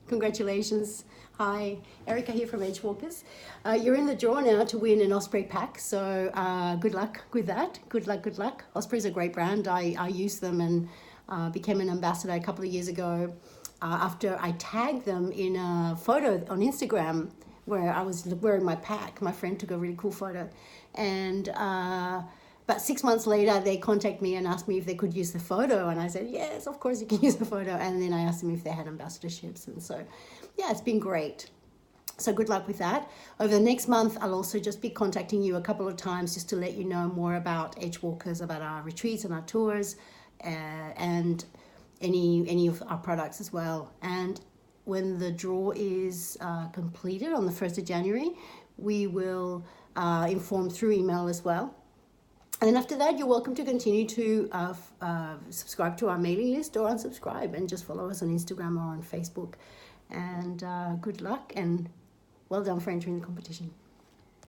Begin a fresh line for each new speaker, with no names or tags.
Congratulations. Hi, Erika here from Edgewalkers. You're in the draw now to win an Osprey pack, so good luck with that. Good luck, good luck. Osprey's a great brand. I use them and became an ambassador a couple of years ago after I tagged them in a photo on Instagram where I was wearing my pack. My friend took a really cool photo, and about 6 months later, they contacted me and asked me if they could use the photo. And I said, yes, of course you can use the photo. And then I asked them if they had ambassadorships. And so, yeah, it's been great. So good luck with that. Over the next month, I'll also just be contacting you a couple of times just to let you know more about Edgewalkers, about our retreats and our tours, and any of our products as well. And when the draw is completed on the 1st of January, we will inform through email as well. And then after that, you're welcome to continue to subscribe to our mailing list or unsubscribe and just follow us on Instagram or on Facebook. And good luck and well done for entering the competition.